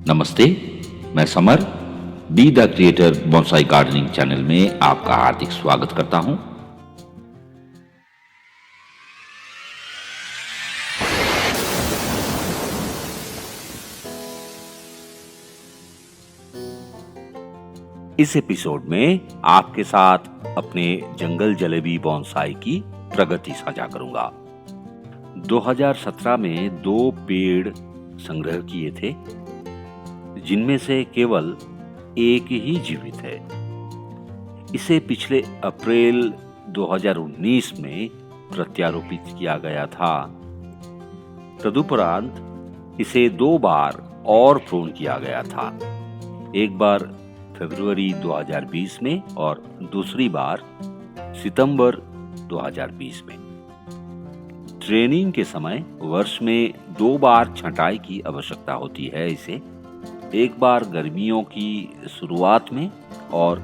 नमस्ते, मैं summer be the creator bonsai gardening channel में आपका हार्दिक स्वागत करता हूं। इस एपिसोड में आपके साथ अपने जंगल जलेबी बोनसाई की प्रगति साझा करूंगा। 2017 में 2 पेड़ संग्रह किए थे, जिनमें से केवल एक ही जीवित है। इसे पिछले अप्रैल 2019 में प्रत्यारोपित किया गया था। तदुपरांत इसे 2 बार और प्रून किया गया था, एक बार फरवरी 2020 में और दूसरी बार सितंबर 2020 में। ट्रेनिंग के समय वर्ष में 2 बार छंटाई की आवश्यकता होती है इसे, एक बार गर्मियों की शुरुआत में और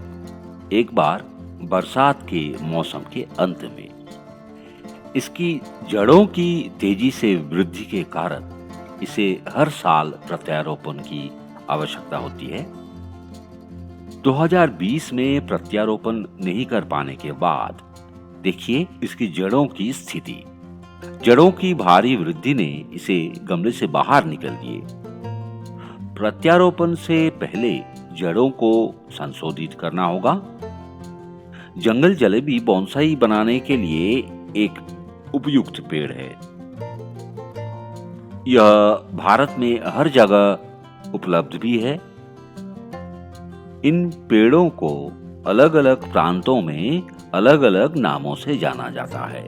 एक बार बरसात के मौसम के अंत में। इसकी जड़ों की तेजी से वृद्धि के कारण इसे हर साल प्रत्यारोपण की आवश्यकता होती है। 2020 में प्रत्यारोपण नहीं कर पाने के बाद देखिए इसकी जड़ों की स्थिति। जड़ों की भारी वृद्धि ने इसे गमले से बाहर निकल दिए। प्रत्यारोपण से पहले जड़ों को संशोधित करना होगा। जंगल जलेबी बोनसाई बनाने के लिए एक उपयुक्त पेड़ है। यह भारत में हर जगह उपलब्ध भी है। इन पेड़ों को अलग अलग प्रांतों में अलग अलग नामों से जाना जाता है।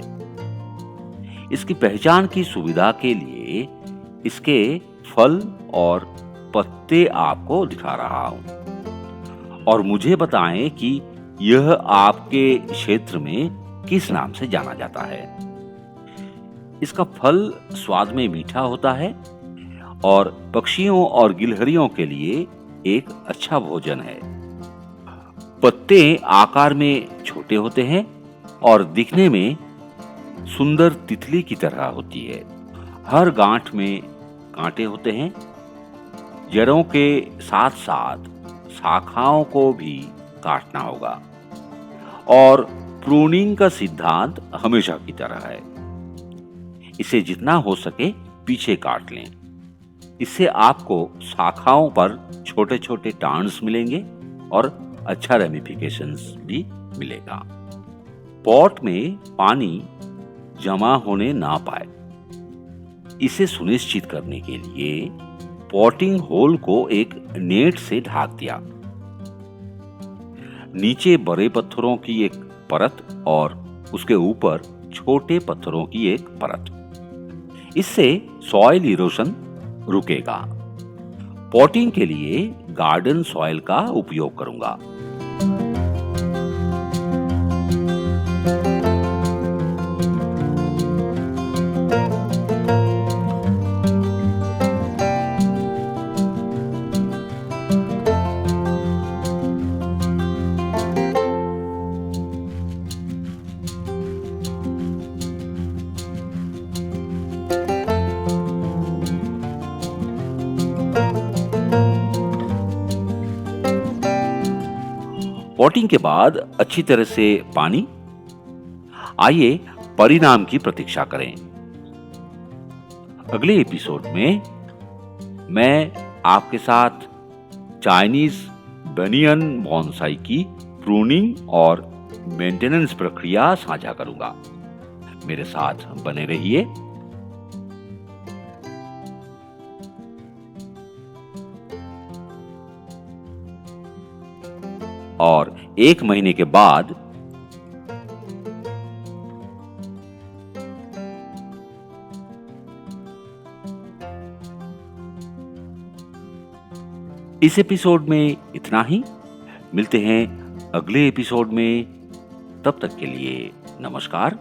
इसकी पहचान की सुविधा के लिए इसके फल और पत्ते आपको दिखा रहा हूं और मुझे बताएं कि यह आपके क्षेत्र में किस नाम से जाना जाता है। इसका फल स्वाद में मीठा होता है और पक्षियों और गिलहरियों के लिए एक अच्छा भोजन है। पत्ते आकार में छोटे होते हैं और दिखने में सुंदर तितली की तरह होती है। हर गांठ में कांटे होते हैं। जड़ों के साथ साथ शाखाओं को भी काटना होगा और प्रूनिंग का सिद्धांत हमेशा की तरह है। इसे जितना हो सके पीछे काट लें। इससे आपको शाखाओं पर छोटे छोटे टार्न्स मिलेंगे और अच्छा रेमिफिकेशंस भी मिलेगा। पॉट में पानी जमा होने ना पाए, इसे सुनिश्चित करने के लिए पॉटिंग होल को एक नेट से ढक दिया। नीचे बड़े पत्थरों की एक परत और उसके ऊपर छोटे पत्थरों की एक परत। इससे सॉइल इरोशन रुकेगा। पॉटिंग के लिए गार्डन सॉइल का उपयोग करूंगा। पॉटिंग के बाद अच्छी तरह से पानी। आइए परिणाम की प्रतीक्षा करें। अगले एपिसोड में मैं आपके साथ चाइनीज बनियन बोनसाई की प्रूनिंग और मेंटेनेंस प्रक्रिया साझा करूंगा। मेरे साथ बने रहिए। और 1 महीने के बाद इस एपिसोड में इतना ही। मिलते हैं अगले एपिसोड में। तब तक के लिए नमस्कार।